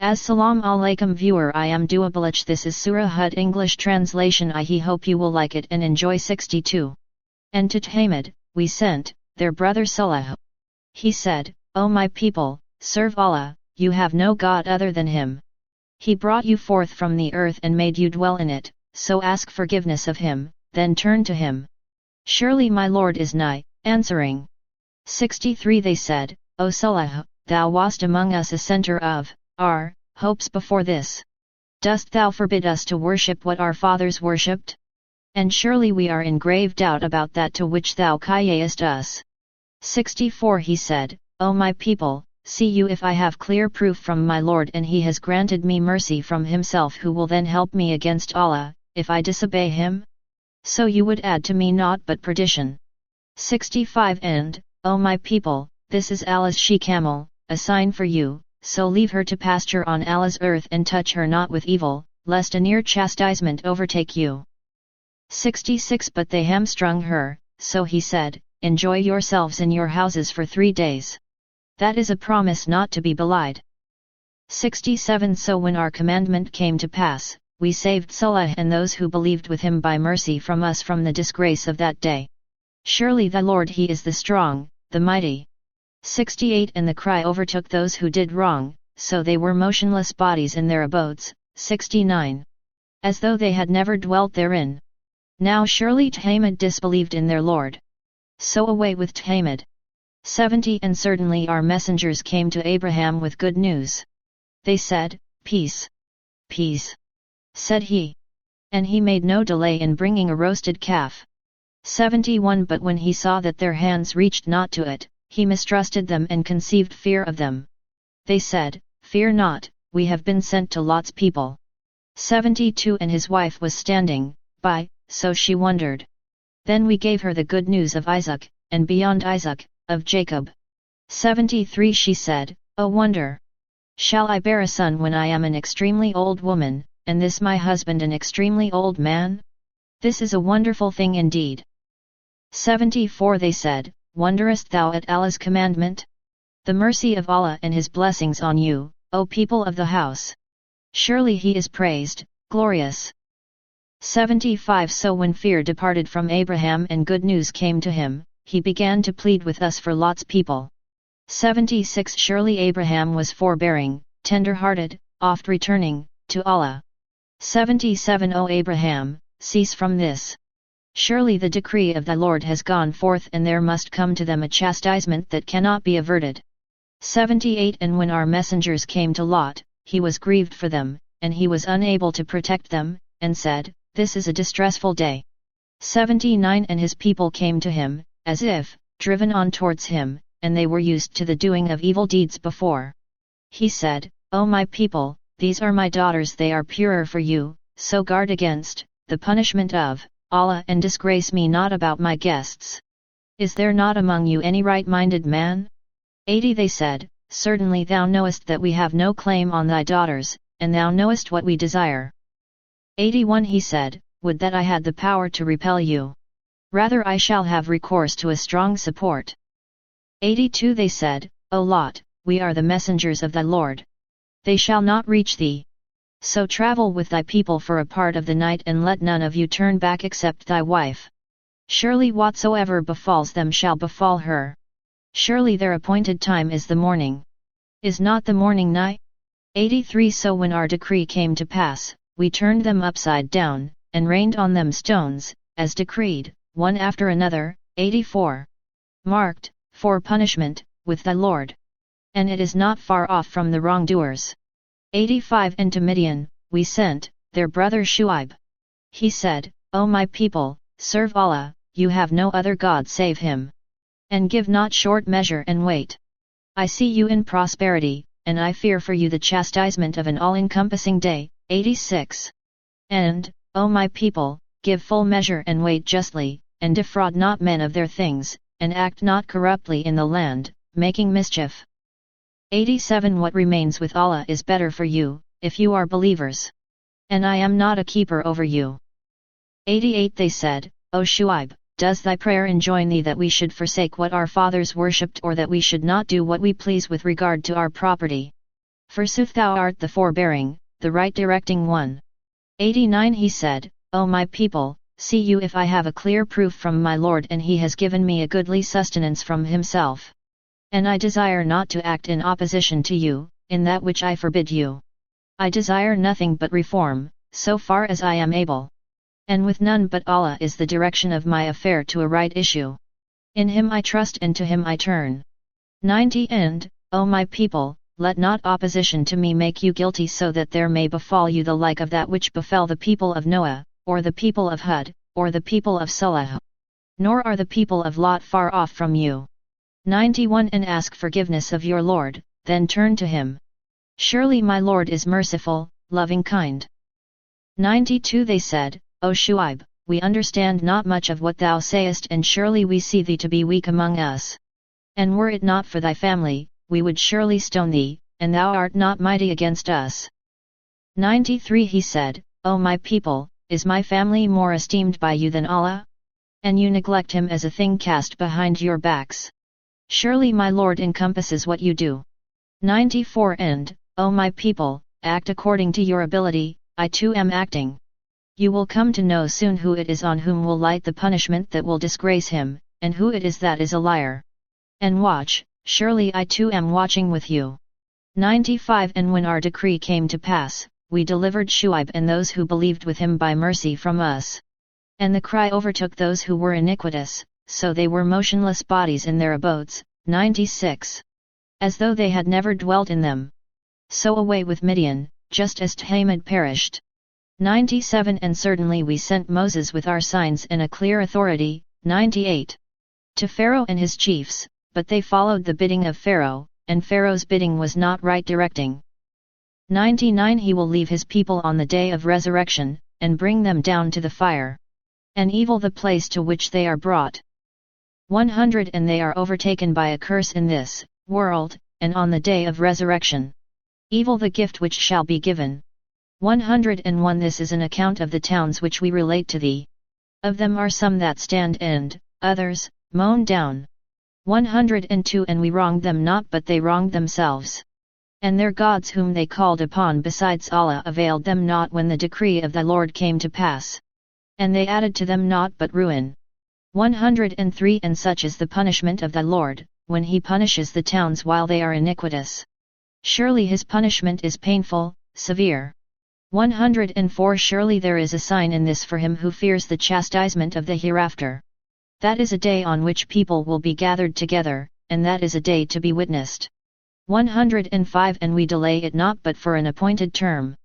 Assalamu alaikum viewer, I am Duabalich. This is Surah Hud English translation. I hope you will like it and enjoy. 62. And to Thamud, we sent their brother Salih. He said, O my people, serve Allah, you have no God other than Him. He brought you forth from the earth and made you dwell in it, so ask forgiveness of Him, then turn to Him. Surely my Lord is nigh, answering. 63. They said, O Salih, thou wast among us a center of our hopes before this. Dost thou forbid us to worship what our fathers worshipped? And surely we are in grave doubt about that to which thou callest us. 64. He said, O my people, see you if I have clear proof from my Lord, and He has granted me mercy from Himself, who will then help me against Allah, if I disobey Him? So you would add to me naught but perdition. 65. And, O my people, this is Allah's she-camel, a sign for you, so leave her to pasture on Allah's earth and touch her not with evil, lest a near chastisement overtake you. 66. But they hamstrung her, so He said, enjoy yourselves in your houses for 3 days. That is a promise not to be belied. 67. So when our commandment came to pass, we saved Salih and those who believed with him by mercy from us from the disgrace of that day. Surely thy Lord, He is the strong, the mighty. 68. And the cry overtook those who did wrong, so they were motionless bodies in their abodes. 69. As though they had never dwelt therein. Now surely Thamud disbelieved in their Lord. So away with Thamud. 70. And certainly our messengers came to Abraham with good news. They said, Peace. Peace. Said he. And he made no delay in bringing a roasted calf. 71. But when he saw that their hands reached not to it, he mistrusted them and conceived fear of them. They said, Fear not, we have been sent to Lot's people. 72. And his wife was standing by, so she wondered. Then we gave her the good news of Isaac, and beyond Isaac, of Jacob. 73. She said, O wonder! Shall I bear a son when I am an extremely old woman, and this my husband an extremely old man? This is a wonderful thing indeed. 74. They said, Wonderest thou at Allah's commandment? The mercy of Allah and His blessings on you, O people of the house! Surely He is praised, glorious. 75. So when fear departed from Abraham and good news came to him, he began to plead with us for Lot's people. 76. Surely Abraham was forbearing, tender-hearted, oft returning to Allah. 77. O Abraham, cease from this. Surely the decree of thy Lord has gone forth, and there must come to them a chastisement that cannot be averted. 78. And when our messengers came to Lot, he was grieved for them, and he was unable to protect them, and said, This is a distressful day. 79. And his people came to him, as if driven on towards him, and they were used to the doing of evil deeds before. He said, O my people, these are my daughters, they are purer for you, so guard against the punishment of Allah, and disgrace me not about my guests. Is there not among you any right-minded man? 80. They said, Certainly thou knowest that we have no claim on thy daughters, and thou knowest what we desire. 81. He said, Would that I had the power to repel you. Rather I shall have recourse to a strong support. 82. They said, O Lot, we are the messengers of thy Lord. They shall not reach thee. So travel with thy people for a part of the night, and let none of you turn back except thy wife. Surely whatsoever befalls them shall befall her. Surely their appointed time is the morning. Is not the morning nigh? 83. So when our decree came to pass, we turned them upside down, and rained on them stones, as decreed, one after another. 84. Marked, for punishment, with thy Lord. And it is not far off from the wrongdoers. 85. And to Midian, we sent their brother Shuaib. He said, O my people, serve Allah, you have no other God save Him. And give not short measure and weight. I see you in prosperity, and I fear for you the chastisement of an all-encompassing day. 86. And, O my people, give full measure and weight justly, and defraud not men of their things, and act not corruptly in the land, making mischief. 87. What remains with Allah is better for you, if you are believers. And I am not a keeper over you. 88. They said, O Shuaib, does thy prayer enjoin thee that we should forsake what our fathers worshipped, or that we should not do what we please with regard to our property? Forsooth thou art the forbearing, the right directing one. 89 He said, O my people, see you if I have a clear proof from my Lord, and he has given me a goodly sustenance from himself. And I desire not to act in opposition to you, in that which I forbid you. I desire nothing but reform, so far as I am able. And with none but Allah is the direction of my affair to a right issue. In him I trust and to him I turn. 90 And, O my people, let not opposition to me make you guilty, so that there may befall you the like of that which befell the people of Noah, or the people of Hud, or the people of Salih. Nor are the people of Lot far off from you. 91 And ask forgiveness of your Lord, then turn to him. Surely my Lord is merciful, loving kind. 92 They said, O Shuaib, we understand not much of what thou sayest, and surely we see thee to be weak among us. And were it not for thy family, we would surely stone thee, and thou art not mighty against us. 93 He said, O my people, is my family more esteemed by you than Allah? And you neglect him as a thing cast behind your backs. Surely my Lord encompasses what you do. 94 And, O my people, act according to your ability, I too am acting. You will come to know soon who it is on whom will light the punishment that will disgrace him, and who it is that is a liar. And watch, surely I too am watching with you. 95 And when our decree came to pass, we delivered Shuaib and those who believed with him by mercy from us. And the cry overtook those who were iniquitous, so they were motionless bodies in their abodes. 96 As though they had never dwelt in them. So away with Midian, just as Thamud perished. 97 And certainly we sent Moses with our signs and a clear authority. 98 To Pharaoh and his chiefs, but they followed the bidding of Pharaoh, and Pharaoh's bidding was not right directing. 99 He will leave his people on the day of resurrection, and bring them down to the fire. And evil the place to which they are brought. 100 And they are overtaken by a curse in this world, and on the day of resurrection. Evil the gift which shall be given. 101 This is an account of the towns which we relate to thee. Of them are some that stand and, others, mown down. 102 And we wronged them not, but they wronged themselves. And their gods whom they called upon besides Allah availed them not when the decree of thy Lord came to pass. And they added to them naught but ruin. 103 And such is the punishment of thy Lord, when he punishes the towns while they are iniquitous. Surely his punishment is painful, severe. 104 Surely there is a sign in this for him who fears the chastisement of the hereafter. That is a day on which people will be gathered together, and that is a day to be witnessed. 105 And we delay it not but for an appointed term.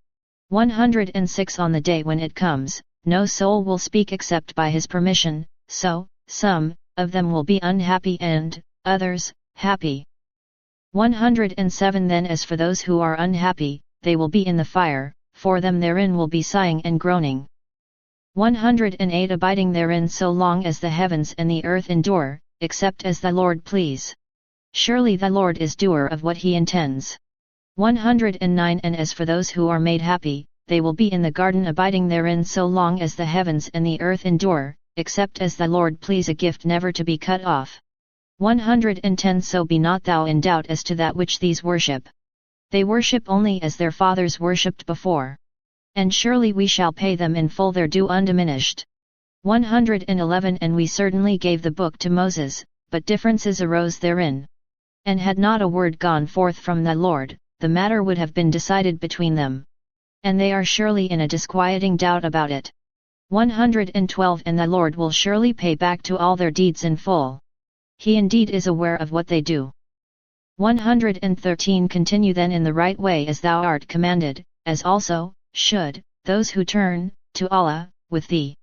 106 On the day when it comes, no soul will speak except by his permission, so, some of them will be unhappy and, others, happy. 107 Then as for those who are unhappy, they will be in the fire, for them therein will be sighing and groaning. 108 Abiding therein so long as the heavens and the earth endure, except as thy Lord please. Surely thy Lord is doer of what he intends. 109 And as for those who are made happy, they will be in the garden abiding therein so long as the heavens and the earth endure, except as thy Lord please, a gift never to be cut off. 110 So be not thou in doubt as to that which these worship. They worship only as their fathers worshipped before. And surely we shall pay them in full their due undiminished. 111 And we certainly gave the book to Moses, but differences arose therein. And had not a word gone forth from thy Lord, the matter would have been decided between them. And they are surely in a disquieting doubt about it. 112 And thy Lord will surely pay back to all their deeds in full. He indeed is aware of what they do. 113 Continue then in the right way as thou art commanded, as also should those who turn to Allah with thee.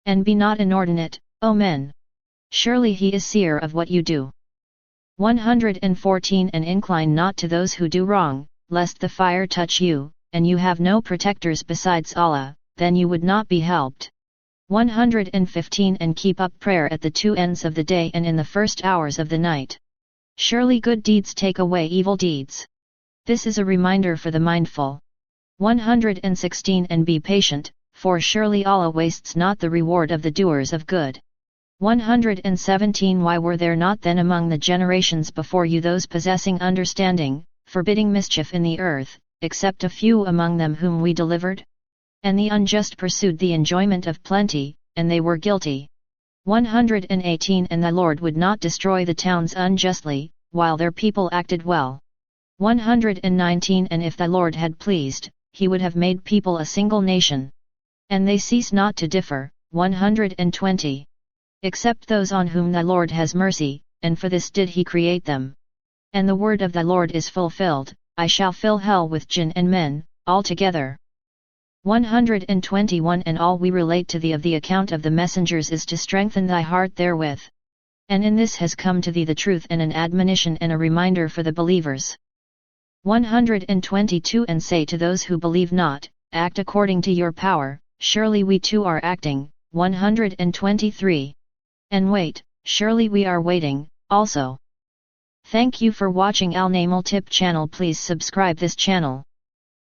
And be not inordinate, O men. Surely he is seer of what you do. 114 And incline not to those who do wrong, lest the fire touch you, and you have no protectors besides Allah, then you would not be helped. 115 And keep up prayer at the two ends of the day and in the first hours of the night. Surely good deeds take away evil deeds. This is a reminder for the mindful. 116 And be patient, for surely Allah wastes not the reward of the doers of good. 117 Why were there not then among the generations before you those possessing understanding, forbidding mischief in the earth, except a few among them whom we delivered? And the unjust pursued the enjoyment of plenty, and they were guilty. 118 And the Lord would not destroy the towns unjustly, while their people acted well. 119 And if the Lord had pleased, he would have made people a single nation. And they cease not to differ. 120. Except those on whom the Lord has mercy, and for this did he create them. And the word of the Lord is fulfilled, I shall fill hell with jinn and men, altogether. 121 And all we relate to thee of the account of the messengers is to strengthen thy heart therewith. And in this has come to thee the truth and an admonition and a reminder for the believers. 122 And say to those who believe not, act according to your power, surely we too are acting. 123. And wait, surely we are waiting, also. Thank you for watching Al Namal Tip channel. Please subscribe this channel.